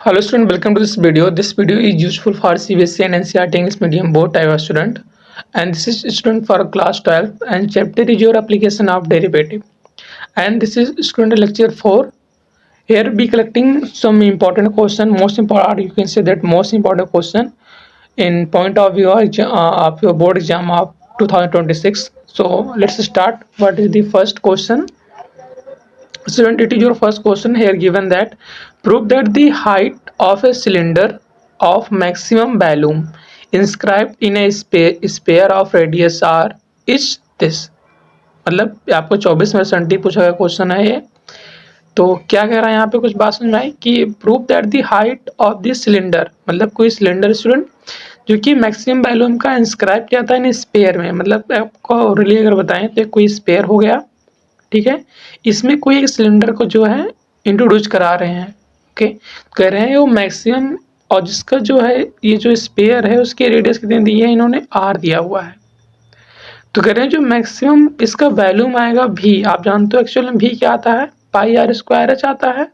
Hello student, welcome to this video. This video is useful for CBSE and NCERT English medium both type of student. And this is student for class 12 and chapter is your application of derivative. And this is student lecture 4. Here be collecting some important question, most important, you can say that most important question in point of view of your board exam of 2026. So let's start. What is the first question? Student, it is your first question here given that prove that the height of a cylinder of maximum volume inscribed in a sphere of radius r is this। मतलब आपको 24 में पूछा गया question है ये। तो क्या कह रहा है यहाँ पे, कुछ बात समझ में आई कि prove that the height of this cylinder, मतलब कोई सिलेंडर स्टूडेंट जो कि मैक्सिमम वॉल्यूम का इंस्क्राइब किया था इन स्पेयर में, मतलब आपको ओरली अगर बताएं तो कोई स्पेयर हो गया, ठीक है। इसमें कोई एक सिलेंडर को जो है इंट्रोड्यूस करा रहे हैं, ओके। कह रहे हैं वो मैक्सिमम, और जिसका जो है ये जो स्पेयर है उसके रेडियस कितने दी है, इन्होंने आर दिया हुआ है। तो कह रहे हैं जो मैक्सिमम इसका वैल्यूम आएगा भी, आप जानते हो एक्चुअल में भी क्या आता है, पाई आर स्क्वायर एच आता है,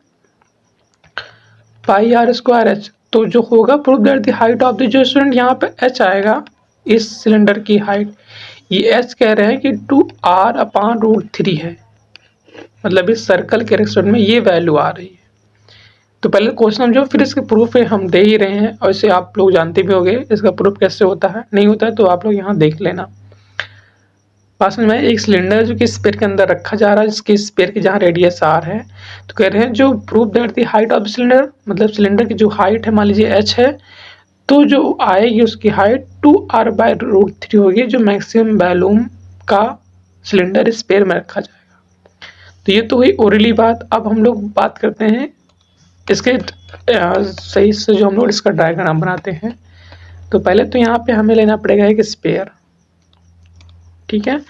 पाई आर स्क्वायर एच। तो जो होगा prove that the height of the, जो स्टूडेंट यहाँ पे एच आएगा इस सिलेंडर की हाइट, ये एच कह रहे हैं कि 2r/√3 है, मतलब इस सर्कल के रेस्पेक्ट में ये वैल्यू आ रही है। तो पहले क्वेश्चन समझो, फिर इसके प्रूफ हम दे ही रहे हैं, और इसे आप लोग जानते भी होंगे इसका प्रूफ कैसे होता है, नहीं होता है तो आप लोग यहाँ देख लेना। बात समझ में, एक सिलेंडर जो कि स्पेयर के अंदर रखा जा रहा है, जिसके स्पेयर की जहाँ रेडियस आर है, तो कह रहे हैं जो proof that the height of cylinder, मतलब सिलेंडर की जो हाइट है मान लीजिए एच है, तो जो आएगी उसकी हाइट 2r/√3 होगी, जो मैक्सिमम वॉल्यूम का सिलेंडर स्पेयर में रखा जाएगा। तो ये तो हुई ओरली बात। अब हम लोग बात करते हैं इसके सही से, जो हम लोग इसका डायग्राम बनाते हैं। तो पहले तो यहाँ पे हमें लेना पड़ेगा एक स्पेयर, ठीक है।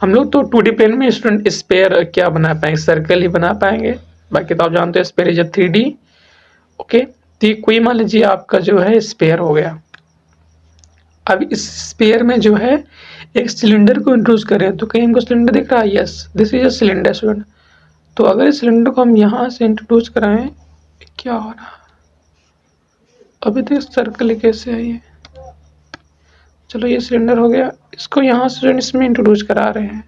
हम लोग तो 2D प्लेन में स्टूडेंट स्पेयर क्या बना पाएंगे, सर्कल ही बना पाएंगे, बाकी तो आप जानते हैं स्पेयर इज 3D, ओके। तो कोई मान लीजिए आपका जो है स्पेयर हो गया। अब इस स्पेयर में जो है एक सिलेंडर को इंट्रोड्यूस करें, तो कहीं हमको सिलेंडर दिख रहा है, yes this is a cylinder student. तो अगर इस सिलेंडर को हम यहाँ से इंट्रोड्यूस कराएं, क्या हो रहा है अभी तक, सर्कल कैसे है ये, चलो ये सिलेंडर हो गया, इसको यहाँ से इसमें इंट्रोड्यूस करा रहे हैं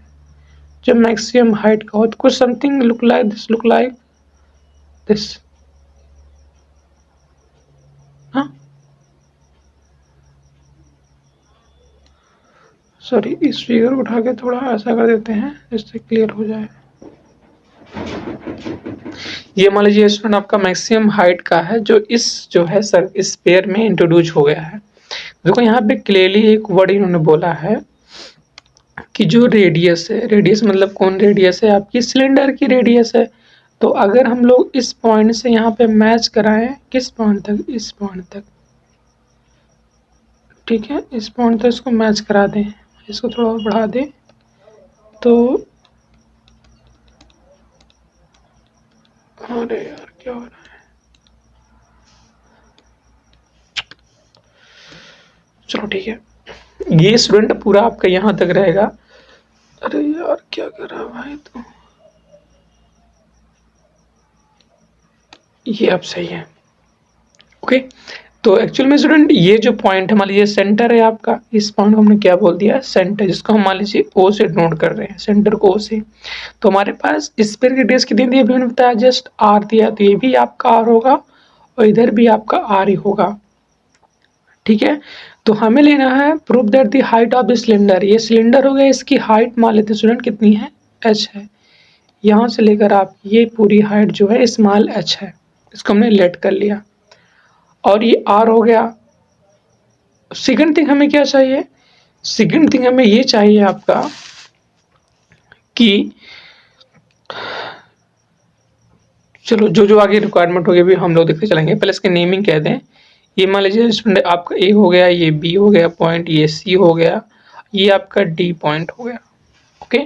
जब मैक्सिमम हाइट का हो, तो कुछ something look like this, look like this, हाँ सॉरी, इस फिगर को उठा के थोड़ा ऐसा कर देते हैं जिससे क्लियर हो जाए। ये मान लीजिए स्टूडेंट आपका मैक्सिमम हाइट का है, जो इस जो है सर इस पेयर में इंट्रोड्यूस हो गया है। देखो यहाँ पे क्लियरली एक वर्ड इन्होंने बोला है कि जो रेडियस है, रेडियस मतलब कौन रेडियस है, आपकी सिलेंडर की रेडियस है। तो अगर हम लोग इस पॉइंट से यहाँ पे मैच कराएं, किस पॉइंट तक, इस पॉइंट तक, ठीक है, इस पॉइंट तक इसको मैच करा दें, इसको थोड़ा और बढ़ा दें, तो अरे यार क्या हो रहा है, चलो ठीक है, ये स्टूडेंट पूरा आपका यहाँ तक रहेगा। अरे यार क्या कर रहा है भाई, तो ये अब सही है, ओके। तो एक्चुअल में स्टूडेंट ये जो पॉइंट है, मान लीजिए सेंटर है आपका, इस पॉइंट को हमने क्या बोल दिया, सेंटर, जिसको हम मान लीजिए ओ से नोट कर रहे हैं, सेंटर को ओ से। तो हमारे पास स्पेयर की रेडियस कितनी दी है, अभी मैंने बताया जस्ट आर दिया, तो ये भी आपका आर होगा और इधर भी आपका आर ही होगा, ठीक है। तो हमें लेना है prove that the height of the cylinder, ये सिलेंडर हो गया, इसकी हाइट मान लेते हैं स्टूडेंट कितनी है, एच है, यहाँ से लेकर आप ये पूरी हाइट जो है स्मॉल एच है, इसको हमने लेट कर लिया, और ये आर हो गया। सेकंड थिंग हमें क्या चाहिए, सेकंड थिंग हमें ये चाहिए आपका कि चलो जो जो आगे रिक्वायरमेंट होगी भी हम लोग देखते चलेंगे, पहले इसके नेमिंग कह दें। ये मान लीजिए स्टूडेंट आपका ए हो गया, ये बी हो गया पॉइंट, ये सी हो गया, ये आपका डी पॉइंट हो गया, ओके।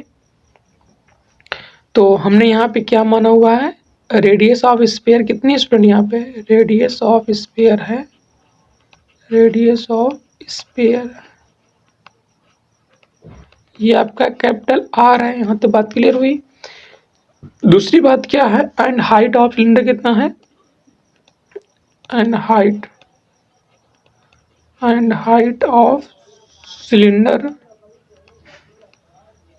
तो हमने यहाँ पे क्या माना हुआ है, रेडियस ऑफ स्पेयर कितनी है स्टूडेंट, यहाँ पे रेडियस ऑफ स्पेयर है, रेडियस ऑफ स्पेयर, ये आपका कैपिटल आर है, यहाँ तो बात क्लियर हुई। दूसरी बात क्या है, एंड हाइट ऑफ सिलेंडर कितना है, एंड हाइट ऑफ सिलेंडर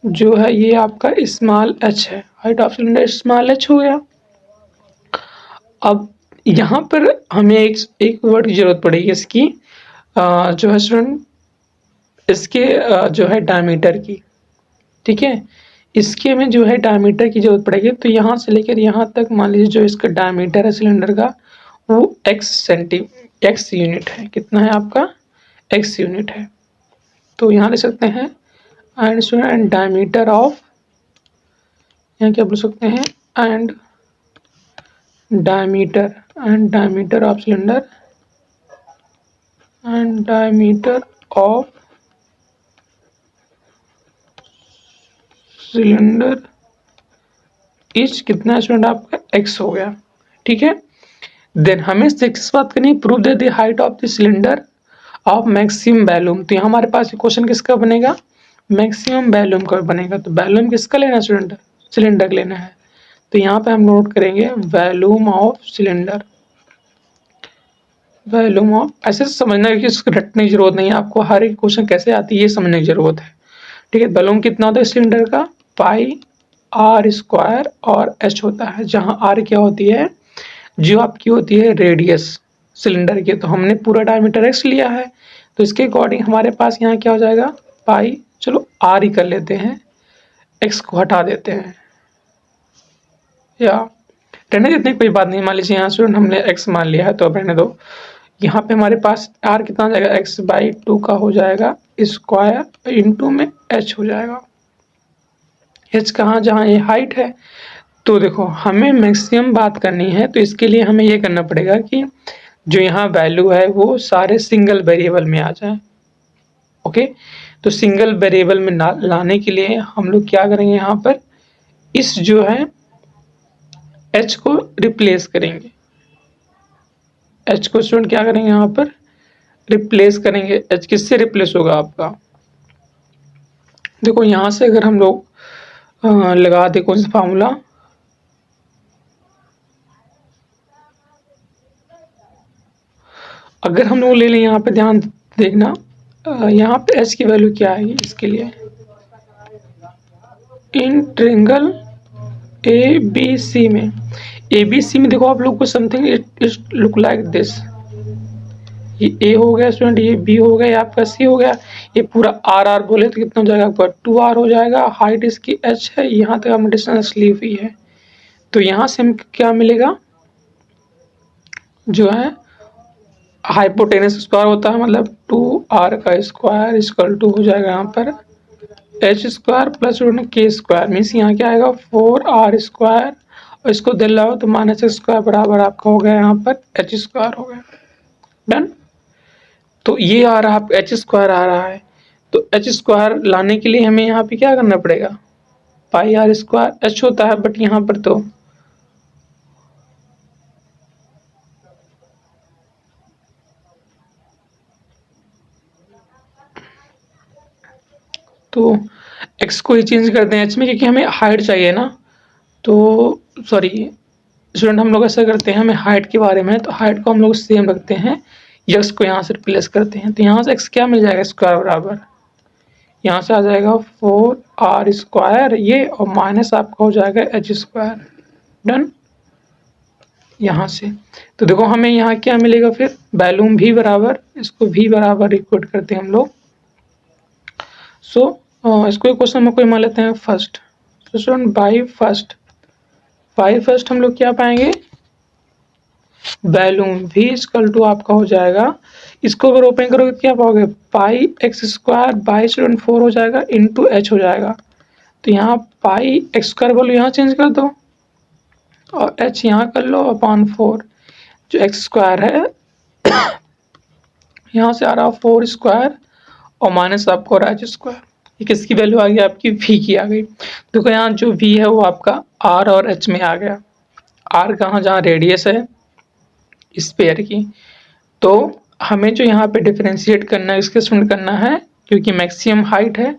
जो है ये आपका स्मॉल h है। Height of cylinder small h हो गया। अब यहाँ पर हमें एक वर्ड की जरूरत पड़ेगी इसकी, जो है स्टूडेंट इसके जो है डायमीटर की, ठीक है। इसके में जो है डायमीटर की जरूरत पड़ेगी। तो यहाँ से लेकर यहाँ तक मान लीजिए जो इसका डायमीटर है सिलेंडर का वो x यूनिट है। कितना है आपका? x यूनिट है। तो यहाँ ले सकते हैं एंड डायमीटर ऑफ, यहाँ क्या बोल सकते हैं, and diameter of cylinder and diameter of cylinder is कितना है स्टूडेंट आपका? x हो गया, ठीक है। देन हमें सिक्स बात करनी, prove that the height of the cylinder of maximum volume. तो यहाँ हमारे पास क्वेश्चन किसका बनेगा? मैक्सिमम वैल्यूम का बनेगा। तो वैल्यूम किसका लेना है स्टूडेंट? सिलेंडर का लेना है। तो यहाँ पे हम नोट करेंगे volume of cylinder, volume of, ऐसे समझना कि इसको रटने की जरूरत नहीं है आपको, हर एक क्वेश्चन कैसे आती है ये समझने की जरूरत है, ठीक है। वैल्यूम कितना होता है सिलेंडर का? पाई r स्क्वायर और h होता है, जहाँ r क्या होती है? जो आपकी होती है रेडियस सिलेंडर की। तो हमने पूरा डायमीटर x लिया है, तो इसके अकॉर्डिंग हमारे पास यहाँ क्या हो जाएगा? पाई, चलो r ही कर लेते हैं, x को हटा देते हैं, या रहने देते हैं, कोई बात नहीं। मान लीजिए यहाँ स्टूडेंट हमने x मान लिया है तो अब रहने दो। यहाँ पे हमारे पास r कितना हो जाएगा? x/2 का हो जाएगा स्क्वायर इंटू में h हो जाएगा। h कहाँ? जहाँ ये हाइट है। तो देखो हमें मैक्सिमम बात करनी है, तो इसके लिए हमें ये करना पड़ेगा कि जो यहाँ वैल्यू है वो सारे सिंगल वेरिएबल में आ जाए, ओके। तो सिंगल वेरिएबल में लाने के लिए हम लोग क्या करेंगे? यहाँ पर इस जो है h को रिप्लेस करेंगे। h को स्टूडेंट क्या करेंगे? यहाँ पर रिप्लेस करेंगे। h किससे रिप्लेस होगा आपका? देखो यहाँ से अगर हम लोग लगा दे कौन सा फार्मूला, अगर हम लोग ले लें, यहाँ पे ध्यान देखना, यहाँ पे h की वैल्यू क्या आएगी इसके लिए? इन ट्रिंगल ABC में, ABC में देखो आप लोग को something it look like this. ये A हो गया स्टूडेंट, ये B हो गया, ये आपका C हो गया, ये पूरा R बोले तो कितना हो जाएगा आपका? 2R हो जाएगा। हाइट इसकी h है, यहाँ तक हमें डिस्टेंस ली हुई है। तो यहाँ से हम क्या मिलेगा? जो है हाइपोटेनस स्क्वायर होता है, मतलब 2R का स्क्वायर इक्वल टू हो जाएगा यहाँ पर h square plus k square, means यहाँ क्या आएगा? 4R स्क्वायर, और इसको दिल लाओ तो -x स्क्वायर बराबर आपका हो गया यहाँ पर h स्क्वायर हो गया। डन। तो ये आ रहा है h स्क्वायर आ रहा है। तो h स्क्वायर लाने के लिए हमें यहाँ पे क्या करना पड़ेगा? पाई r स्क्वायर h होता है, बट यहाँ पर तो x को ही चेंज करते हैं h में, क्योंकि हमें हाइट चाहिए ना। तो सॉरी स्टूडेंट, हम लोग ऐसा करते हैं, हमें हाइट के बारे में, तो हाइट को हम लोग सेम रखते हैं, x को यहाँ से रिप्लेस करते हैं। तो यहाँ से x क्या मिल जाएगा? स्क्वायर बराबर, यहाँ से आ जाएगा 4R स्क्वायर ये, और माइनस आपका हो जाएगा h स्क्वायर। डन। यहाँ से तो देखो हमें यहाँ क्या मिलेगा फिर? वैल्यूम v बराबर, इसको v बराबर इक्वेट करते हैं हम लोग। सो इसको क्वेश्चन में कोई मान लेते हैं फर्स्ट। तो स्टूडेंट बाई फर्स्ट हम लोग क्या पाएंगे? वैल्यूम v इक्वल टू आपका हो जाएगा, इसको अगर ओपन करोगे तो क्या पाओगे? पाई x स्क्वायर बाई स्टूडेंट 4 हो जाएगा इंटू h हो जाएगा। तो यहाँ पाई x स्क्वायर बोलो, यहाँ चेंज कर दो और h यहाँ कर लो अपॉन 4। जो x स्क्वायर है यहाँ से आ रहा 4 स्क्वायर और माइनस आपको हो रहा है h स्क्वायर। ये किसकी वैल्यू आ गई? आपकी v की आ गई। देखो यहाँ जो v है वो आपका r और h में आ गया। r कहाँ? जहाँ रेडियस है स्फीयर की। तो हमें जो यहाँ पे डिफरेंशिएट करना है, इसके स्टूडेंट करना है, क्योंकि मैक्सिमम हाइट है,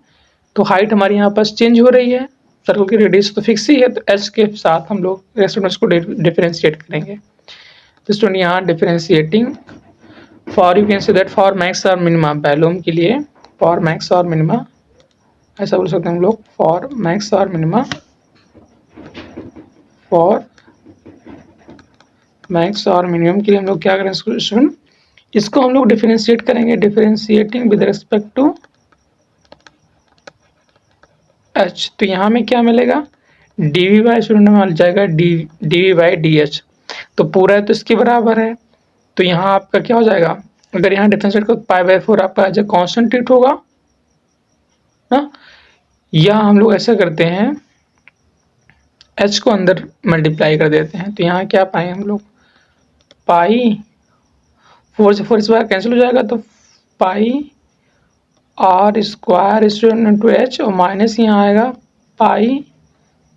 तो हाइट हमारी यहाँ पास चेंज हो रही है, सर्कल की रेडियस तो फिक्स ही है, तो h के साथ हम लोग स्टूडेंट्स को डिफरेंशिएट करेंगे। तो स्टूडेंट यहाँ differentiating for you can say that for max और मिनिमा वैल्यूम के लिए फॉर मैक्स और मिनिमा ऐसा बोल सकते हैं हम लोग फॉर मैक्स और मिनिमा फॉर मैक्स और मिनिमम के लिए हम लोग क्या करें स्टूडेंट इसको हम लोग डिफरेंशिएट करेंगे differentiating with respect to H. तो यहाँ में क्या मिलेगा डी वी बाई स्टूडेंट में मिल जाएगा D V by D H. तो पूरा है तो इसके बराबर है। तो यहाँ आपका क्या हो जाएगा अगर यहाँ डिफरेंशिएट करो पाई बाई 4 आपका एज ए कॉन्स्टेंट होगा ना। या हम लोग ऐसा करते हैं एच को अंदर मल्टीप्लाई कर देते हैं। तो यहाँ क्या पाएंगे हम लोग पाई 4 से 4 इस बार कैंसिल हो जाएगा तो pi R square student into H और माइनस यहाँ आएगा पाई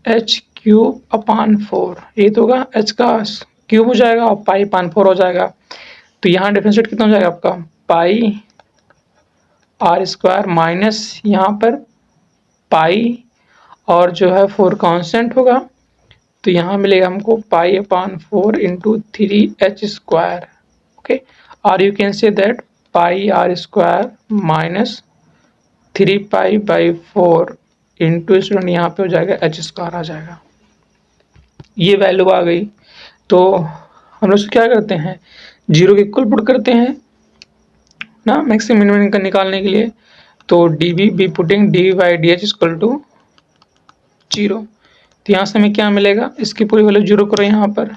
एच क्यूब अपान 4 ये तो होगा एच का क्यूब हो जाएगा और पाई अपान 4 हो जाएगा। तो यहाँ डिफरेंशिएट कितना हो जाएगा आपका पाई आर स्क्वायर माइनस यहाँ पर पाई और जो है 4 कांस्टेंट होगा। तो यहाँ मिलेगा हमको pi upon 4 into 3 H square. Okay और you can say that pi R square minus 3 pi by 4 into student यहाँ पे हो जाएगा एच स्क्वायर आ जाएगा। ये वैल्यू आ गई। तो हम लोग क्या करते हैं जीरो के इक्वल पुट करते हैं ना मैक्सिमम मिनिमम का निकालने के लिए। तो D B putting D by D H equal to 0। तो यहाँ से हमें क्या मिलेगा इसकी पूरी वैल्यू जीरो करो यहाँ पर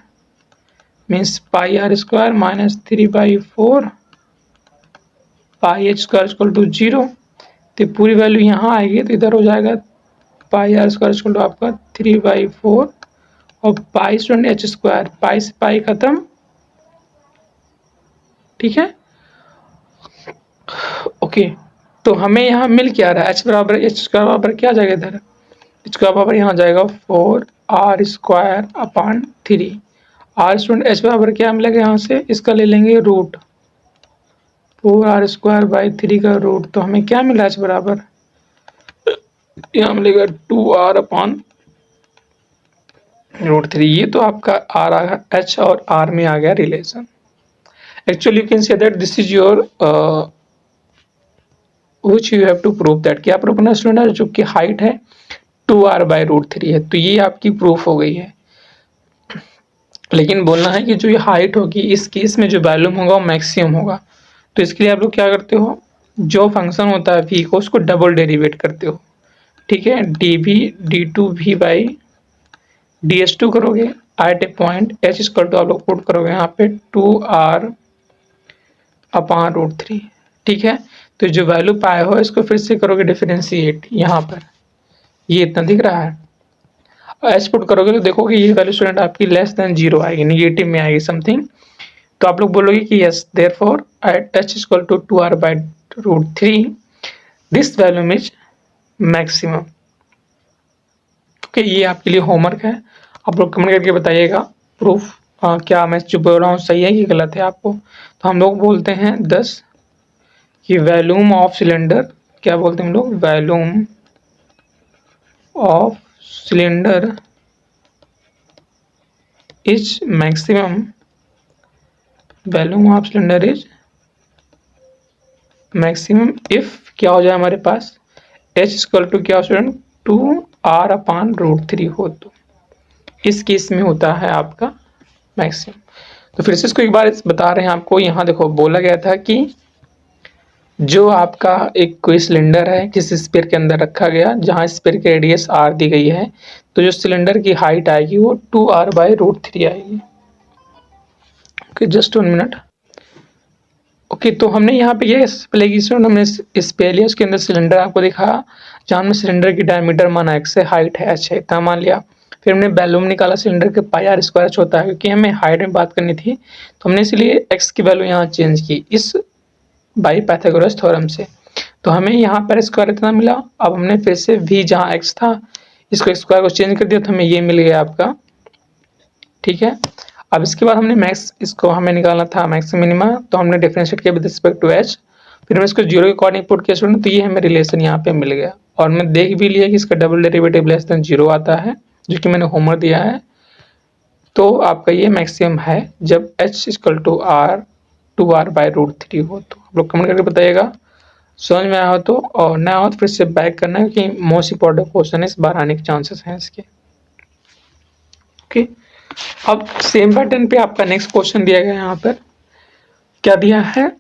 means pi R square minus 3 by 4 pi H square equal to 0। तो पूरी वैल्यू यहाँ आएगी तो इधर हो जाएगा पाई आर स्क्वायर इक्वल टू आपका 3 बाई 4 और पाई स्टूडेंट एच स्क्वायर पाई से पाई खत्म। ठीक है ओके। तो हमें यहाँ मिल क्या रहा है एच बराबर एच स्क्वायर बराबर क्या जाएगा इधर एच का बराबर यहाँ जाएगा 4 R square upon 3 R student H बराबर क्या मिलेगा यहाँ से इसका ले लेंगे रूट 4 आर स्क्वायर बाई 3 का रूट। तो हमें क्या मिला एच बराबर यहाँ मिलेगा 2 आर अपान रूट 3। ये तो आपका आर आ गया एच और आर में आ गया relation. Actually you can say that this is your which you have to prove that कि आप प्रूव करना स्टूडेंट जो कि हाइट है 2r बाई रूट 3 है। तो ये आपकी प्रूफ हो गई है। लेकिन बोलना है कि जो ये हाइट होगी इस केस में जो वैल्यूम होगा वो मैक्सिमम होगा। तो इसके लिए आप लोग क्या करते हो जो फंक्शन होता है v को उसको डबल डेरिवेट करते हो। ठीक है D V D two V by D S two करोगे at a point H equal to आप लोग पुट करोगे यहाँ पे 2r अपान रूट 3। ठीक है तो जो वैल्यू पाए हो इसको फिर से करोगे डिफरेंशिएट यहाँ पर ये इतना दिख रहा है एच पुट करोगे तो देखोगे ये वैल्यू स्टूडेंट आपकी लेस देन 0 आएगी निगेटिव में आएगी समथिंग। तो आप लोग बोलोगे कि yes therefore at H equal to 2r by root 3 this volume is maximum. Okay ये आपके लिए होमवर्क है। आप लोग कमेंट करके बताइएगा प्रूफ क्या मैं जो बोल रहा हूँ सही है कि गलत है आपको। तो हम लोग बोलते हैं 10 कि वैल्यूम ऑफ सिलेंडर क्या बोलते हैं हम लोग volume of cylinder is maximum volume of cylinder is maximum if क्या हो जाए हमारे पास एच इक्वल टू क्या स्टूडेंट 2r अपान रूट 3 हो। तो इस केस में होता है आपका मैक्सिमम। तो फिर से इसको एक बार बता रहे हैं आपको। यहाँ देखो बोला गया था कि जो आपका एक कोई सिलेंडर है किसी स्फीयर के अंदर रखा गया जहाँ स्फीयर की रेडियस r दी गई है तो जो सिलेंडर की हाइट आएगी वो 2r बाई रूट 3 आएगी। Okay just 1 minute. ओके तो हमने यहाँ पे ये प्लेगिस्टोन हमने इस पहले उसके अंदर सिलेंडर आपको दिखाया जहाँ में सिलेंडर की डायमीटर माना x है हाइट है h है इतना मान लिया। फिर हमने वैल्यूम निकाला सिलेंडर के पाई आर स्क्वायर h होता है क्योंकि हमें हाइट में बात करनी थी तो हमने इसलिए x की वैल्यू यहाँ चेंज की इस बाई पाइथागोरस थ्योरम से। तो हमें यहाँ पर स्क्वायर इतना मिला। अब हमने फिर से v जहाँ x था इसको स्क्वायर को चेंज कर दिया तो हमें ये मिल गया आपका। ठीक है अब इसके बाद हमने मैक्स इसको हमें निकालना था मैक्स मिनिमा तो हमने डिफरेंशिएट किया विद रिस्पेक्ट टू एच फिर हमने इसको 0 के अकॉर्डिंग पुट किया स्टूडेंट तो ये हमें रिलेशन यहाँ पे मिल गया। और मैं देख भी लिया कि इसका डबल डेरिवेटिव लेस देन 0 आता है जो कि मैंने होमवर्क दिया है। तो आपका ये मैक्सिमम है जब h equal to are 2r/√3 हो। तो आप लोग कमेंट करके बताइएगा समझ में आया हो तो, और ना हो तो फिर से बैक करना है कि मोस्ट इंपॉर्टेंट क्वेश्चन इस बार आने के चांसेस हैं इसके। ओके, अब सेम पैटर्न पे आपका नेक्स्ट क्वेश्चन दिया गया है। यहाँ पर क्या दिया है,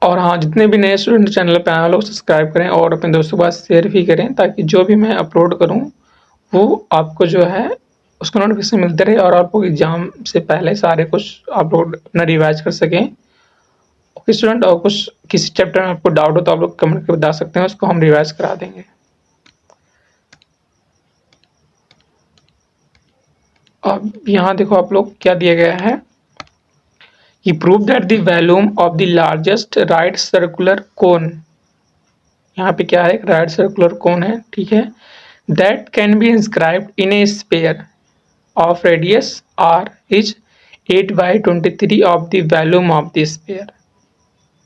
और हाँ, जितने भी नए स्टूडेंट चैनल पे आए लोग सब्सक्राइब करें और अपने दोस्तों के पास शेयर भी करें, ताकि जो भी मैं अपलोड करूँ वो आपको जो है उसका नोटिफिकेशन मिलते रहे और आपको एग्जाम से पहले सारे कुछ आप लोग अपना रिवाइज कर सकें। ओके स्टूडेंट, और कुछ किसी चैप्टर में आपको डाउट हो तो आप लोग कमेंट करके बता सकते हैं, उसको हम रिवाइज करा देंगे। अब यहाँ देखो आप लोग क्या दिया गया है, He proved that the volume of the largest right circular cone, यहाँ पे क्या है, राइट सर्कुलर कोन है, ठीक है, that can be inscribed in a sphere of radius r is 8/23 of the volume of the sphere।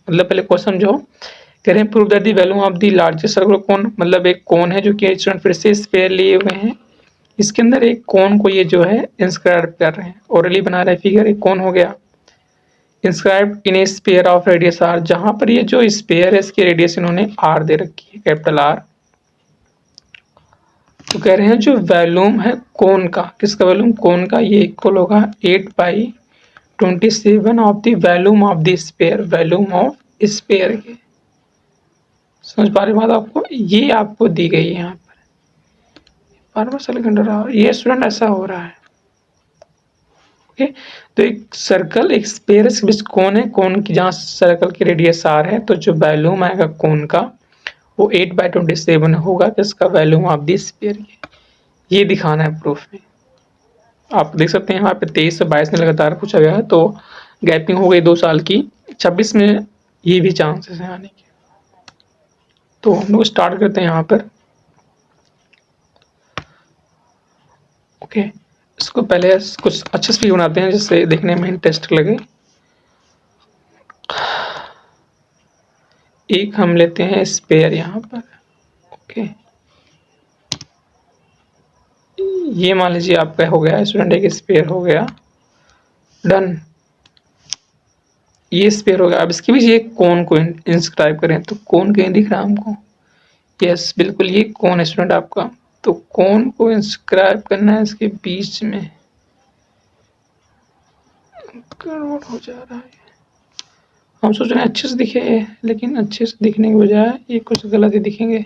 मतलब पहले question जो कह रहे हैं, prove that the volume of the largest circular cone, मतलब एक कोन है जो कि स्टूडेंट फिर से स्पेयर लिए हुए हैं, इसके अंदर एक कोन को ये जो है इंस्क्राइब कर रहे हैं, ओरली बना रहे हैं फिगर। एक कोन हो गया inscribed in a sphere of radius R, जहां पर ये जो स्पेयर है इसकी रेडियस इन्होंने आर दे रखी है, कैपिटल आर। तो कह रहे हैं जो वॉल्यूम है कोन का, किसका वॉल्यूम, कोन का, ये इक्वल होगा 8/27 of the volume of the sphere, volume of sphere के। समझ पा रही बात आपको, ये आपको दी गई है यहाँ पर, बार बार सेकंड रहा, ये स्टूडेंट ऐसा हो रहा है। ओके, तो एक सर्कल, एक स्पेयर के बीच कोन है, कोन की जहाँ सर्कल की रेडियस आर है, तो जो वॉल्यूम आएगा कोन का वो 8/27 होगा, किसका, वॉल्यूम ऑफ द स्पेयर की। ये दिखाना है प्रूफ में। आप देख सकते हैं यहाँ पे 23 से 22 में लगातार पूछा गया है, तो गैपिंग हो गई 2 साल की, 26 में ये भी चांसेस हैं आने के। तो हम लोग स्टार्ट करते हैं यहाँ पर। ओके, इसको पहले कुछ अच्छे से बनाते हैं जिससे देखने में इंटरेस्ट लगे। एक हम लेते हैं स्पेयर यहाँ पर। ओके, ये मान लीजिए आपका हो गया स्टूडेंट, एक स्पेयर हो गया, डन। ये स्पेयर हो गया। अब इसके बीच एक कोन को इंस्क्राइब करें, तो कोन कहीं दिख रहा है हमको, यस बिल्कुल ये कोन है स्टूडेंट आपका। तो कोन को इंस्क्राइब करना है इसके बीच में, गड़बड़ हो जा रहा है। हम सोच रहे हैं अच्छे से दिखे, लेकिन अच्छे से दिखने के बजाय ये कुछ गलत ही दिखेंगे।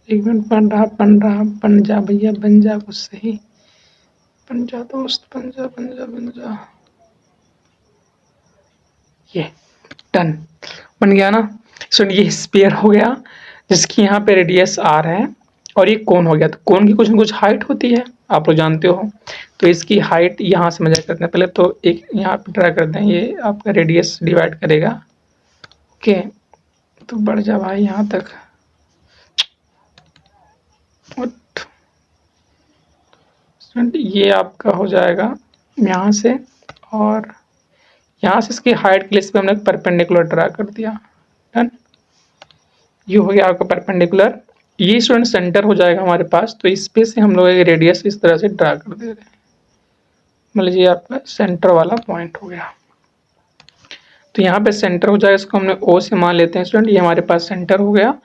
एक मिनट, बन जा भैया, बन जा कुछ सही, बन जा दोस्त, बन जा बन जा बन जा। ये डन, बन गया ना। सो ये स्पेयर हो गया जिसकी यहाँ पे रेडियस आर है, और ये कोन हो गया। तो कोन की कुछ न कुछ हाइट होती है, आप लोग जानते हो। तो इसकी हाइट यहाँ से मेजर करते हैं। पहले तो एक यहाँ पे ट्राई करते हैं, ये आपका रेडियस डिवाइड करेगा। ओके, तो बढ़ जा भाई यहाँ तक, ये आपका हो जाएगा यहाँ से, और यहाँ से इसकी हाइट के लिए इस पर हमने परपेंडिकुलर ड्रा कर दिया। डन, ये हो गया आपका परपेंडिकुलर। ये स्टूडेंट सेंटर हो जाएगा हमारे पास, तो इस पे से हम लोग एक रेडियस इस तरह से ड्रा कर दे रहे हैं। मान लीजिए आपका सेंटर वाला पॉइंट हो गया, तो यहाँ पे सेंटर हो जाएगा, इसको हमने ओ से मान लेते हैं स्टूडेंट। ये हमारे पास सेंटर हो गया।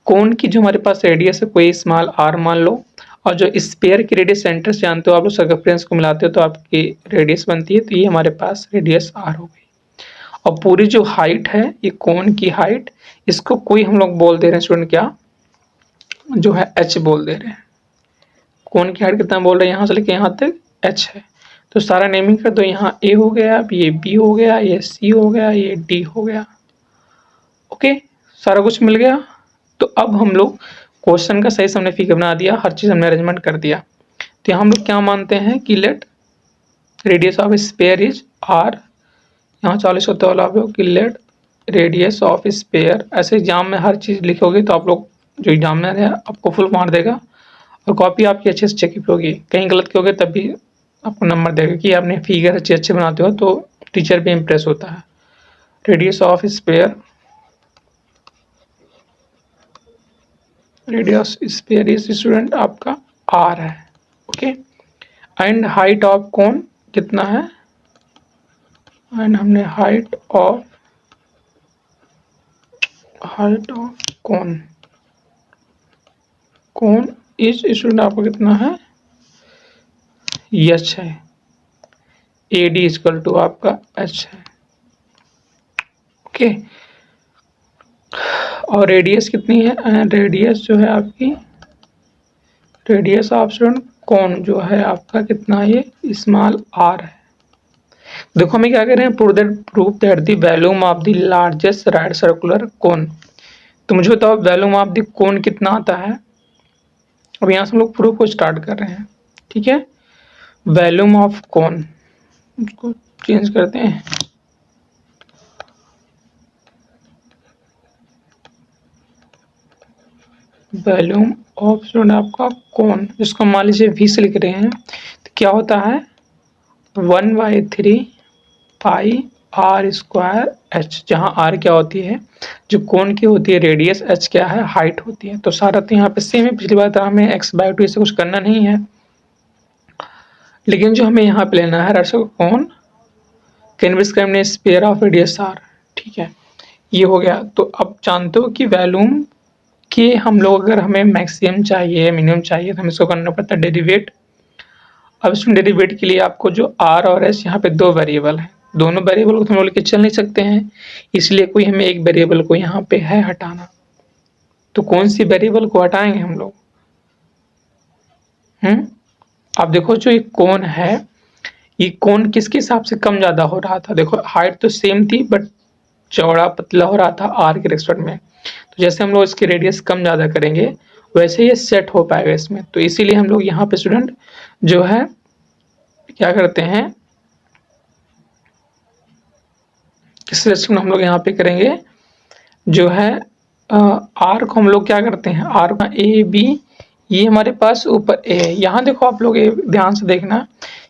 कोन की जो हमारे पास रेडियस है कोई स्मॉल आर मान लो, और जो स्पेयर की रेडियस सेंटर से जानते हो आप लोग, सर्कमफ्रेंस को मिलाते हो तो आपकी रेडियस बनती है। तो ये हमारे पास रेडियस आर हो गई। और पूरी जो हाइट है, ये कोन की हाइट, इसको कोई हम लोग बोल दे रहे हैं स्टूडेंट, क्या, जो है एच बोल दे रहे हैं। कोन की हाइट कितना बोल रहे हैं, यहाँ से लेके यहाँ तक एच है। तो सारा नेमिंग कर दो, यहाँ ए हो गया, ये बी हो गया, ये सी हो गया, ये डी हो गया। ओके, सारा कुछ मिल गया। तो अब हम लोग क्वेश्चन का सही से हमने फिगर बना दिया, हर चीज़ हमने अरेंजमेंट कर दिया। तो हम लोग क्या मानते हैं कि let radius of sphere is R यहाँ 40 होता है आप कि लेट रेडियस ऑफ स्पेयर। ऐसे एग्जाम में हर चीज़ लिखोगे तो आप लोग जो एग्जामिनर है आपको फुल मार्क देगा और कॉपी आपकी अच्छे से चेक होगी। कहीं गलत कियोगे तब भी आपको नंबर देगा कि आपने फिगर अच्छे अच्छे बनाते हो तो टीचर भी इम्प्रेस होता है। Radius of sphere, radius sphere is student आपका आर है। Okay, and height of cone कितना है, एंड हमने height of cone, cone is student आपको कितना है, एच है। ए डी इजकल टू आपका एच है। ओके, और रेडियस कितनी है, एंड रेडियस जो है आपकी, रेडियस ऑफ स्टूडेंट कोन जो है आपका कितना, ये स्मॉल आर है। देखो हमें क्या कह रहे हैं, prove that the volume of the largest right circular cone. तो मुझे बताओ वॉल्यूम ऑफ द कोन कितना आता है। अब यहाँ से हम लोग प्रूफ को स्टार्ट कर रहे हैं। ठीक है, वॉल्यूम ऑफ कोन, उसको चेंज करते हैं, वॉल्यूम ऑफ स्टूडेंट आपका कोन, जिसको मान लीजिए वी से लिख रहे हैं, तो क्या होता है 1/3 पाई आर स्क्वायर एच, जहाँ आर क्या होती है, जो कोन की होती है रेडियस, एच क्या है, हाइट होती है। तो सारा तो यहाँ पे सेम है, पिछली बार हमें x/2 से कुछ करना नहीं है, लेकिन जो हमें यहाँ पे लेना है दरअसल कोन कैनवस का हमने स्पेयर ऑफ रेडियस आर। ठीक है, ये हो गया। तो अब जानते हो कि वॉल्यूम के हम लोग अगर हमें मैक्सिमम चाहिए मिनिमम चाहिए तो हमें इसको करना पड़ता है डेरिवेट। अब इसमें डेरिवेट के लिए आपको जो आर और एस यहाँ पे दो वेरिएबल है, दोनों वेरिएबल को तो हम लोग लेके चल नहीं सकते हैं, इसलिए कोई हमें एक वेरिएबल को यहाँ पे है हटाना। तो कौन सी वेरिएबल को हटाएंगे हम लोग, आप देखो जो ये कोण है, ये कोण किसके हिसाब से कम ज्यादा हो रहा था। देखो हाइट तो सेम थी बट चौड़ा पतला हो रहा था आर के रेस्पेक्ट में। तो जैसे हम लोग इसकी रेडियस कम ज्यादा करेंगे वैसे ये सेट हो पाएगा इसमें। तो इसीलिए हम लोग यहाँ पे स्टूडेंट जो है क्या करते हैं, इस रेस्पेक्ट में हम लोग यहाँ पे करेंगे जो है आर को हम लोग क्या करते हैं, आर का ए बी, ये हमारे पास ऊपर ए है। यहाँ देखो आप लोग ध्यान से देखना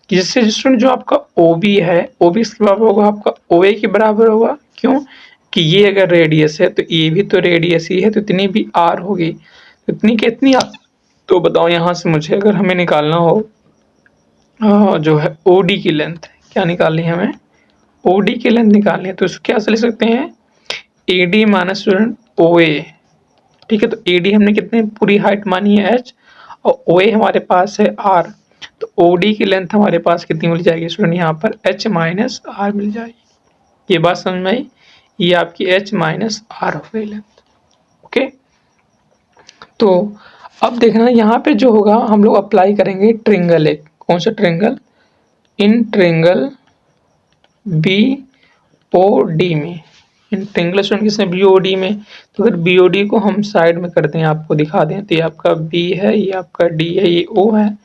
कि जिससे स्टूडेंट जो आपका ओ बी है, ओ बी इसके बराबर होगा आपका ओ ए के बराबर होगा। क्यों कि ये अगर रेडियस है तो ये भी तो रेडियस ही है, तो इतनी भी आर होगी, इतनी कितनी आर। तो बताओ यहाँ से मुझे अगर हमें निकालना हो जो है ओ डी की लेंथ, क्या निकालनी है हमें, ओ डी की लेंथ निकालनी है, तो इसको क्या से लिख सकते हैं, ए डी माइनस स्टूडेंट ओ ए। ठीक है, तो ए डी हमने कितने पूरी हाइट मानी है एच, और ओ ए हमारे पास है आर, तो ओ डी की लेंथ हमारे पास कितनी मिल जाएगी स्टूडेंट, यहाँ पर एच माइनस आर मिल जाएगी। ये बात समझ में आई, ये आपकी एच माइनस आर हो गई लेंथ। ओके, तो अब देखना यहाँ पे जो होगा हम लोग अप्लाई करेंगे ट्रिंगल, एक कौन सा ट्रिंगल, इन ट्रिंगल बी ओ डी में, इन ट्रिंगल स्टूडेंट किसने बी ओ डी में। तो अगर बी ओ डी को हम साइड में करते हैं आपको दिखा दें, तो ये आपका बी है, ये आपका डी है, ये ओ है,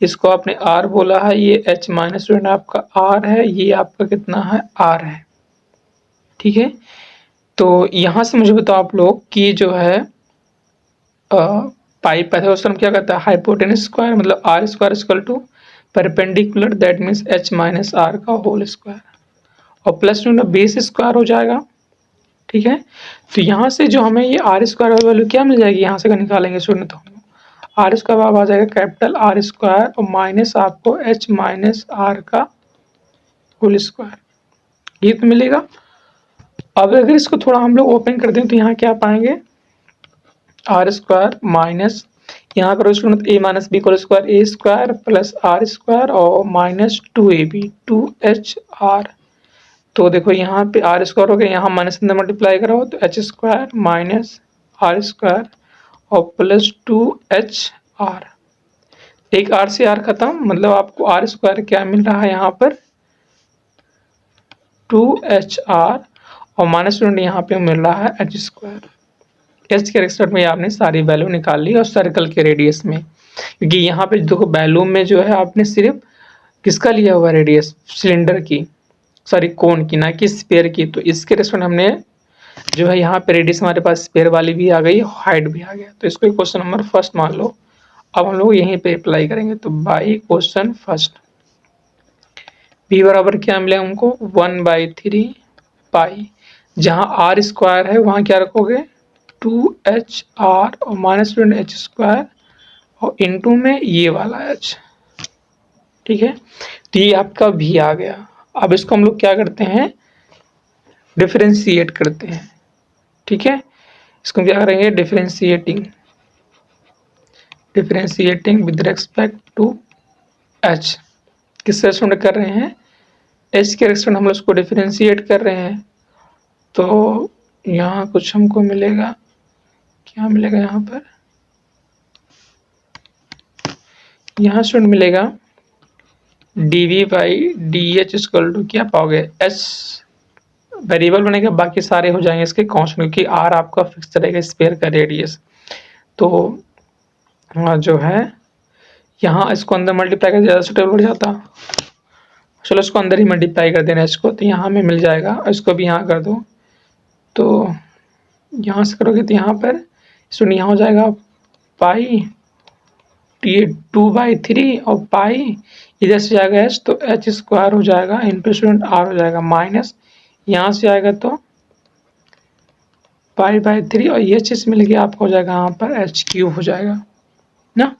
इसको आपने आर बोला है, ये एच माइनस स्टूडेंट आपका आर है, ये आपका कितना है आर है। ठीक है, तो यहाँ से मुझे बताओ आप लोग कि जो है पाइप पाइथागोरस क्या कहता है, हाइपोटेनस स्क्वायर मतलब R square equal to perpendicular, that means H minus R का होल स्क्वायर, और प्लस बेस स्क्वायर हो जाएगा। ठीक है, तो यहाँ से जो हमें ये आर स्क्वायर वैल्यू क्या मिल जाएगी, यहाँ से अगर निकालेंगे स्टूडेंट तो आर स्क्वायर आ जाएगा कैपिटल आर स्क्वायर और माइनस आपको एच माइनस आर का होल स्क्वायर, ये तो मिलेगा। अब अगर इसको थोड़ा हम लोग ओपन कर दें तो यहाँ क्या पाएंगे, आर स्क्वायर माइनस यहाँ करो student A minus B whole square, A square plus R square और माइनस 2ab 2hr। तो देखो यहाँ पे आर स्क्वायर हो गया, यहाँ माइनस अंदर मल्टीप्लाई करो तो H square minus R square और प्लस 2hr, एक आर से आर खत्म, मतलब आपको आर स्क्वायर क्या मिल रहा है यहाँ पर 2hr, और माइनस स्टूडेंट यहाँ पे मिल रहा है एच स्क्वायर। एच के रेस्पेक्ट में आपने सारी वैल्यू निकाल ली और सर्कल के रेडियस में, क्योंकि यहाँ पे देखो वैल्यू में जो है आपने सिर्फ किसका लिया हुआ रेडियस, सिलेंडर की, सॉरी कोन की, ना कि स्फीयर की। तो इसके रेस्पेक्ट हमने जो है यहाँ पे रेडियस हमारे पास स्फीयर वाली भी आ गई, हाइट भी आ गया। तो इसको क्वेश्चन नंबर फर्स्ट मान लो। अब हम लोग यहीं पे अप्लाई करेंगे। तो बाई क्वेश्चन फर्स्ट बी बराबर क्या मिले हमको 1/3 पाई, जहाँ आर स्क्वायर है वहाँ क्या रखोगे 2HR और -2h² और इनटू में ये वाला h। ठीक है, तो ये आपका भी आ गया। अब इसको हम लोग क्या करते हैं, डिफरेंशिएट करते हैं। ठीक है, इसको क्या करेंगे, differentiating with respect to h। किस रेस्पेक्ट कर रहे हैं, h के रेस्पेक्ट हम लोग इसको डिफरेंशिएट कर रहे हैं। तो यहाँ कुछ हमको मिलेगा, क्या मिलेगा यहाँ पर, यहाँ स्टूडेंट मिलेगा dv/dh इक्वल टू क्या पाओगे, h वेरिएबल बनेगा, बाकी सारे हो जाएंगे इसके कांस्टेंट, क्योंकि r आपका फिक्स रहेगा स्फीयर का रेडियस। तो जो है यहाँ इसको अंदर मल्टीप्लाई कर ज़्यादा सुटेबल बढ़ जाता। चलो इसको अंदर ही मल्टीप्लाई कर देना इसको, तो यहाँ हमें मिल जाएगा। इसको भी यहाँ कर दो, तो यहाँ से करोगे तो यहाँ पर स्टूडेंट यहाँ हो जाएगा पाई 2/3 और पाई इधर से जाएगा h, तो h² हो जाएगा इंटू स्टूडेंट r हो जाएगा माइनस, यहाँ से आएगा तो पाई/3 और ये चीज़ मिल गया आपको, हो जाएगा यहाँ पर h³ हो जाएगा ना।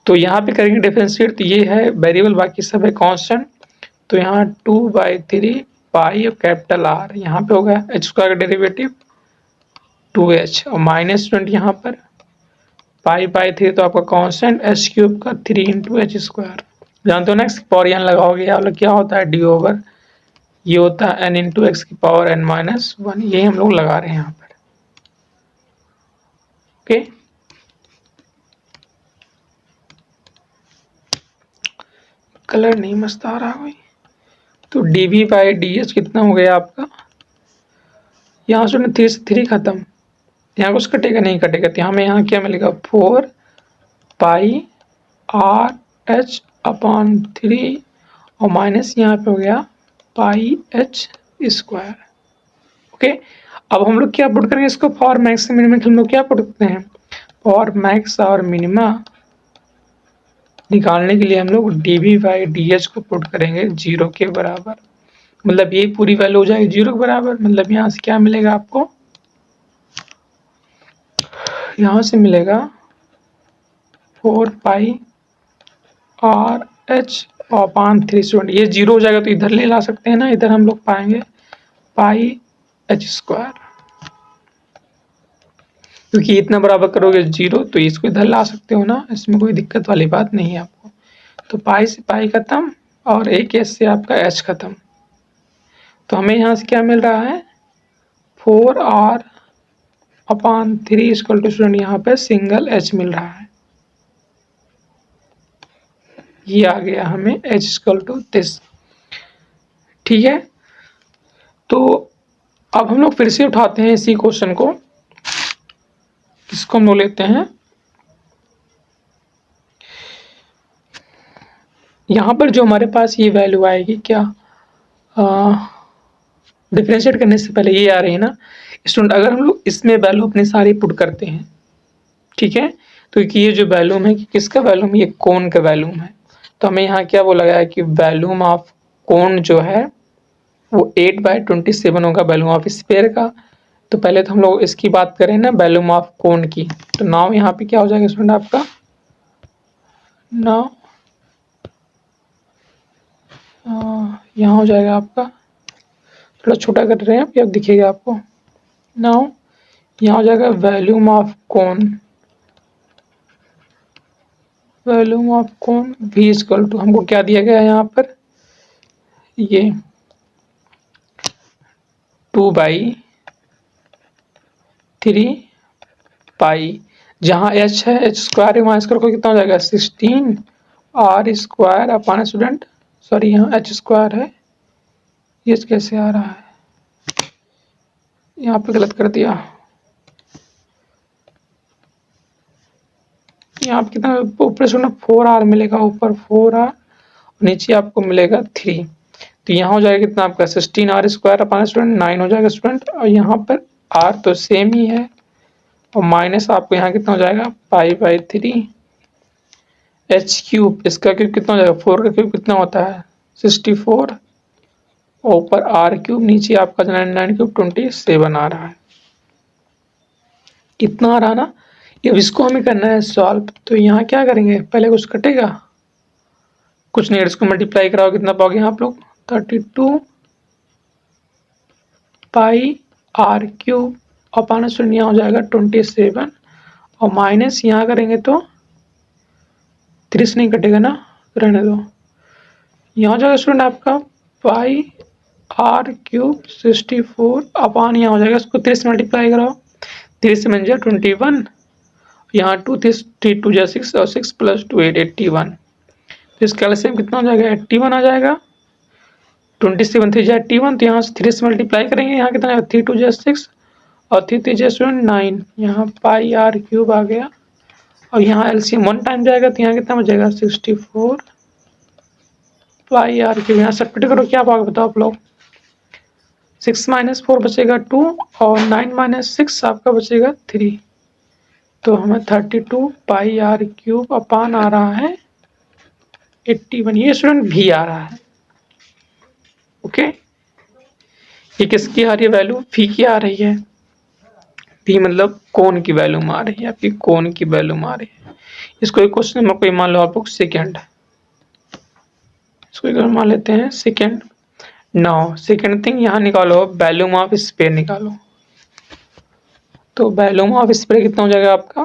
तो यहाँ पे करेंगे डिफरेंशिएट, तो ये है वेरिएबल, बाकी सब है कांस्टेंट। तो यहाँ 2/3 पाई और कैपिटल R, यहाँ पे हो गया h² का डेरिवेटिव 2h और -20 यहाँ पर पाई/3, तो आपका कांस्टेंट h³ का 3 इंटू h²। जानते हो ना एक्सपोरियन लगाओगे या क्या होता है d ओवर, ये होता है n इंटू एक्स की पावर n-1, यही हम लोग लगा रहे हैं यहाँ पर। ओके, कलर नहीं मस्त आ रहा कोई। तो dv/dh कितना हो गया आपका, यहाँ से 3 से 3 खत्म, यहाँ कुछ कटेगा नहीं कटेगा, तो यहाँ में यहाँ क्या मिलेगा 4 पाई RH/3 और माइनस यहाँ पे हो गया पाई h²। ओके, अब हम लोग क्या पुट करेंगे इसको, फॉर मैक्स मिनिमम हम लोग क्या पुट करते हैं, फॉर मैक्स और मिनिमा निकालने के लिए हम लोग dv/dh को पुट करेंगे 0 के बराबर। मतलब ये पूरी वैल्यू हो जाएगी 0 के बराबर, मतलब यहाँ से क्या मिलेगा आपको, यहाँ से मिलेगा 4 पाई RH/3 स्टूडेंट, ये 0 हो जाएगा तो इधर ले ला सकते हैं ना, इधर हम लोग पाएंगे पाई h², क्योंकि इतना बराबर करोगे 0 तो इसको इधर ला सकते हो ना, इसमें कोई दिक्कत वाली बात नहीं है आपको। तो पाई से पाई खत्म और एक एस से आपका h खत्म, तो हमें यहाँ से क्या मिल रहा है 4r/3 इक्वल टू स्टूडेंट यहाँ पे सिंगल h मिल रहा है, ये आ गया हमें h इक्वल टू दिस। ठीक है, तो अब हम लोग फिर से उठाते हैं इसी क्वेश्चन को, इसको हम लोग लेते हैं यहाँ पर जो हमारे पास ये वैल्यू आएगी क्या, डिफरेंशिएट करने से पहले ये आ रही है ना स्टूडेंट, अगर हम लोग इसमें वैल्यू अपनी सारी पुट करते हैं, ठीक है, तो ये जो वैल्यूम है कि किसका वैल्यूम, ये कोण का वैल्यूम है। तो हमें यहाँ क्या बोला गया है कि वैल्यूम ऑफ कोण जो है वो 8/27 होगा वैल्यूम ऑफ स्फीयर का। तो पहले तो हम लोग इसकी बात करें ना वैल्यूम ऑफ कोण की, तो नाउ यहाँ पे क्या हो जाएगा स्टूडेंट आपका, नाउ यहाँ हो जाएगा आपका, थोड़ा छोटा कर रहे हैं अब दिखेगा आपको, नाउ यहाँ हो जाएगा वैल्यूम ऑफ कोण, वैल्यूम ऑफ कोण v इक्वल टू हमको क्या दिया गया है यहाँ पर, ये 2/3 पाई, जहाँ h है h² वहाँ स्क्वायर को कितना हो जाएगा 16 r² अपॉन स्टूडेंट, सॉरी यहाँ h² है, ये कैसे आ रहा है, यहाँ पे गलत कर दिया, यहाँ पे कितना ऊपर स्टूडेंट 4r मिलेगा, ऊपर 4r नीचे आपको मिलेगा 3, तो यहाँ हो जाएगा कितना आपका 16r² अपॉन स्टूडेंट 9 हो जाएगा स्टूडेंट, और यहाँ पर r तो सेम ही है, और माइनस आपको यहाँ कितना हो जाएगा π/3 h³ इसका क्यूब कितना हो जाएगा 4 का क्यूब कितना होता है 64, और ऊपर r³ नीचे आपका 9×9 27 आ रहा है। इतना आ रहा ना। अब इसको हमें करना है सॉल्व। तो यहाँ क्या करेंगे, पहले कुछ कटेगा, कुछ नहीं, इसको मल्टीप्लाई कराओ, कितना पाओगे आप लोग 32 πr³ अपॉन स्टूडेंट यहाँ हो जाएगा 27, और माइनस यहाँ करेंगे तो 30 नहीं कटेगा ना, रहने दो। यहाँ हो जाएगा स्टूडेंट आपका πr³ 64 अपॉन यहाँ हो जाएगा, इसको 30 मल्टीप्लाई कराओ, 30 में जा 21, यहाँ 2 2 जा 6 और 6 + 2 8 81, तो इसका एलसीएम कितना हो जाएगा 81 आ जाएगा। 27 3 जा 81, तो यहाँ से 3 से मल्टीप्लाई करेंगे, यहाँ कितना 3 2 जा 6 और 3 3 जा 9, यहाँ πr³ आ गया, और यहाँ एलसीएम 1 टाइम जाएगा, तो यहाँ कितना बचेगा 64 πr³। यहाँ सब्ट्रैक्ट करो, क्या पाओगे बताओ आप लोग, 6 - 4 बचेगा 2, और 9 - 6 आपका बचेगा 3, तो हमें 32 πr³ अपॉन आ रहा है 81, ये स्टूडेंट भी आ रहा है। ओके, ये किसकी आ रही है वैल्यू, फी की आ रही है, फी मतलब कोण की वैल्यू में आ रही है, आपकी कोण की वैल्यू में आ रही है। इसको एक क्वेश्चन में कोई मान लो आप लोग सेकेंड, इसको एक मान लेते हैं सेकेंड। नाउ सेकेंड थिंग यहाँ निकालो, वॉल्यूम ऑफ स्फीयर निकालो। तो वॉल्यूम ऑफ स्फीयर कितना हो जाएगा आपका,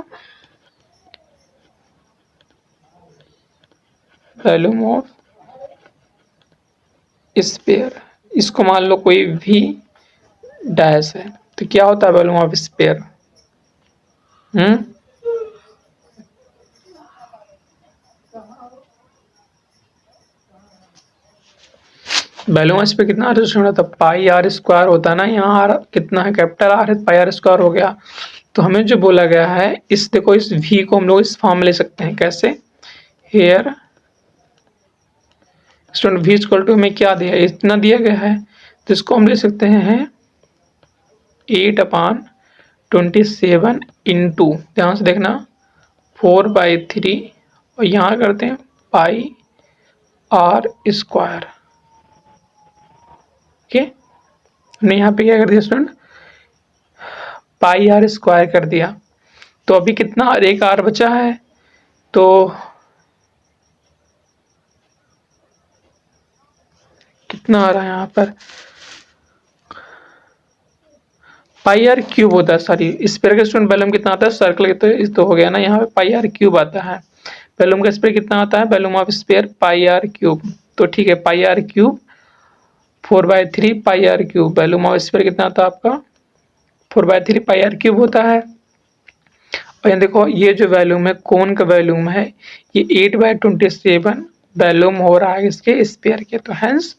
वॉल्यूम ऑफ स्फीयर, इसको मान लो कोई भी डैश है, तो क्या होता है volume of sphere, volume of sphere कितना होता है πr² होता है ना, यहाँ आर कितना है कैपिटल आर है, πr² हो गया। तो हमें जो बोला गया है, इस देखो इस v को हम लोग इस फॉर्म में ले सकते हैं, कैसे, हेयर स्टूडेंट v = हमें क्या दिया है, इतना दिया गया है, तो इसको हम ले सकते हैं 8/27 इंटू, ध्यान से देखना 4/3, और यहाँ करते हैं πr²। ओके, हमने यहाँ पे क्या कर दिया स्टूडेंट, πr² कर दिया। तो अभी कितना, एक r बचा है, तो कितना आ रहा है यहाँ पर, πr³ होता है, सॉरी स्फीयर का स्टूडेंट वॉल्यूम कितना आता है, सर्कल तो हो गया ना, यहाँ पे πr³ आता है। वॉल्यूम का स्फीयर कितना आता है, वॉल्यूम ऑफ स्फीयर πr³, तो ठीक है πr³ 4/3 πr³, volume of sphere कितना आता है आपका 4/3 πr³ होता है। और यहाँ देखो ये जो वॉल्यूम है, कोण का वॉल्यूम है, ये 8/27 वॉल्यूम हो रहा है इसके स्फीयर के, तो हेंस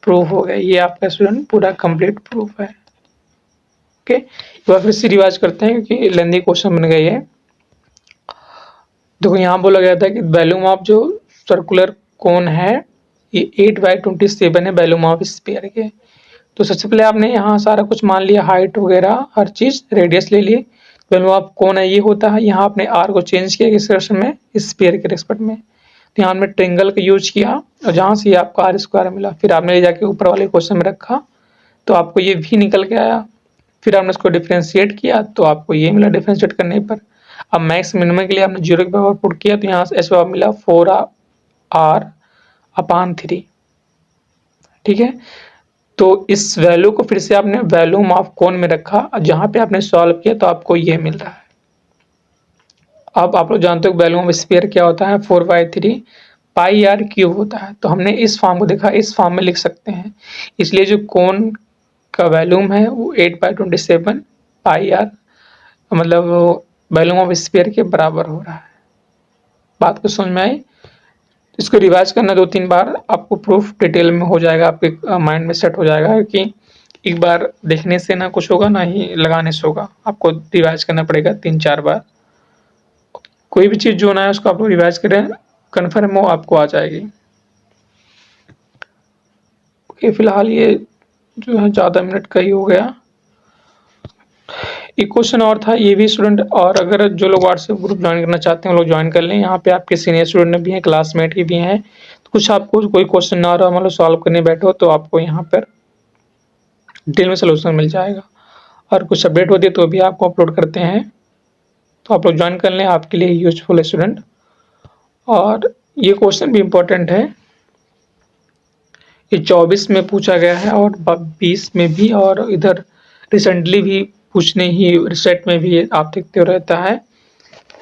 प्रूफ हो गया, ये आपका स्टूडेंट पूरा कंप्लीट प्रूफ है। ओके, एक बार फिर से रिवाइज करते हैं क्योंकि लेंथी क्वेश्चन बन गई है। देखो यहाँ बोला गया था कि वॉल्यूम ऑफ जो सर्कुलर कोन है ये 8/27 है वॉल्यूम ऑफ स्फीयर के। तो सबसे पहले आपने यहाँ सारा कुछ मान लिया, हाइट वगैरह हर चीज, रेडियस ले लिए, वॉल्यूम ऑफ कोन है ये होता है। यहाँ आपने आर को चेंज किया किस रिलेशन में, स्फीयर के रिस्पेक्ट में, तो यहाँ हमने ट्रेंगल का यूज किया और जहाँ से आपको r² मिला, फिर आपने ले जाके ऊपर वाले क्वेश्चन में रखा तो आपको ये भी निकल के आया, फिर आपने उसको डिफ्रेंशिएट किया तो आपको ये मिला डिफ्रेंशिएट करने पर। अब मैक्स मिनिमम के लिए आपने 0 के बराबर पुट किया तो यहाँ से ऐसा मिला 4r/3, ठीक है। तो इस वैल्यू को फिर से आपने वॉल्यूम ऑफ कोन में रखा और जहाँ पे आपने सॉल्व किया तो आपको ये मिल रहा है। अब आप लोग जानते हो वॉल्यूम ऑफ स्फीयर क्या होता है, 4/3 πr³ होता है। तो हमने इस फॉर्म को देखा, इस फॉर्म में लिख सकते हैं, इसलिए जो कोन का वॉल्यूम है वो 8/27 πr मतलब वॉल्यूम ऑफ स्फीयर के बराबर हो रहा है। बात को समझ में आई? इसको रिवाइज करना 2-3 बार, आपको प्रूफ डिटेल में हो जाएगा, आपके माइंड में सेट हो जाएगा कि एक बार देखने से ना कुछ होगा, ना ही लगाने से होगा, आपको रिवाइज करना पड़ेगा 3-4 बार। कोई भी चीज़ जो ना है उसको आप लोग रिवाइज करें, कन्फर्म हो आपको आ जाएगी। ओके, फिलहाल ये जो है ज़्यादा मिनट का ही हो गया। एक क्वेश्चन और था, ये भी स्टूडेंट, और अगर जो लोग व्हाट्सएप ग्रुप ज्वाइन करना चाहते हैं वो लोग ज्वाइन कर लें। यहाँ पे आपके सीनियर स्टूडेंट भी हैं, क्लासमेट के भी हैं। तो कुछ आपको कोई क्वेश्चन ना रहा, मतलब सॉल्व करने बैठो तो आपको यहाँ पर डिटेल में सोल्यूशन मिल जाएगा, और कुछ अपडेट होती है तो भी आपको अपलोड करते हैं। तो आप लोग ज्वाइन कर लें, आपके लिए यूजफुल है स्टूडेंट। और ये क्वेश्चन भी इम्पोर्टेंट है, ये 24 में पूछा गया है और 20 में भी, और इधर रिसेंटली भी पूछने ही रिसेट में भी आप देखते हो रहता है।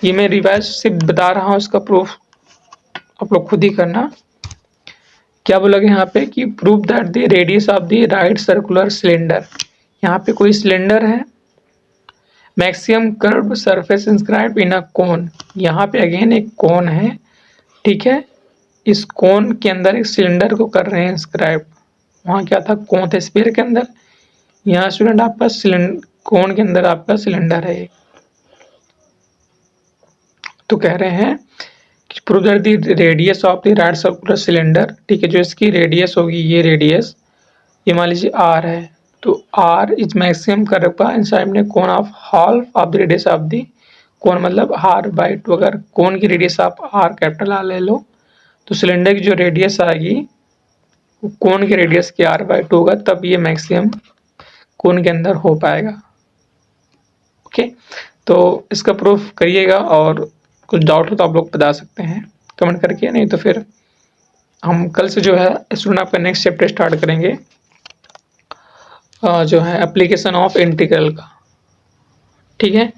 ये मैं रिवाइज सिर्फ बता रहा हूँ, इसका प्रूफ आप लोग खुद ही करना। क्या बोला गया यहाँ पे कि prove that the radius of the right circular cylinder. यहाँ पे कोई सिलेंडर है, maximum curve surface inscribe in a cone. यहाँ पे अगेन एक कोन है, ठीक है। इस कोन के अंदर एक सिलेंडर को कर रहे हैं इंस्क्राइब। वहाँ क्या था, कोन था स्फीयर के अंदर, यहाँ स्टूडेंट आपका सिलेंडर, कोन के अंदर आपका सिलेंडर है। तो कह रहे हैं कि prove that the radius of the right circular cylinder, ठीक है, जो इसकी रेडियस होगी, ये रेडियस, ये मान लीजिए आर है, तो R is maximum curve inside ने cone of half of the radius of the cone, मतलब आर बाई टू। अगर कोन की रेडियस आप आर कैपिटल आर ले लो तो सिलेंडर की जो रेडियस आएगी वो कोन की रेडियस की आर बाई टू होगा, तब ये मैक्सिमम कोन के अंदर हो पाएगा। ओके, तो इसका प्रूफ करिएगा, और कुछ डाउट हो तो आप लोग बता सकते हैं कमेंट करके, नहीं तो फिर हम कल से जो है स्टूडेंट आपका नेक्स्ट चैप्टर स्टार्ट करेंगे, जो है एप्लीकेशन ऑफ इंटीग्रल का। ठीक है,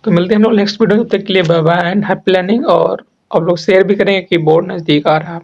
तो मिलते हैं हम लोग नेक्स्ट वीडियो, तब तक के लिए bye bye and happy learning. और आप लोग शेयर भी करेंगे कि बोर्ड नज़दीक आ रहा है।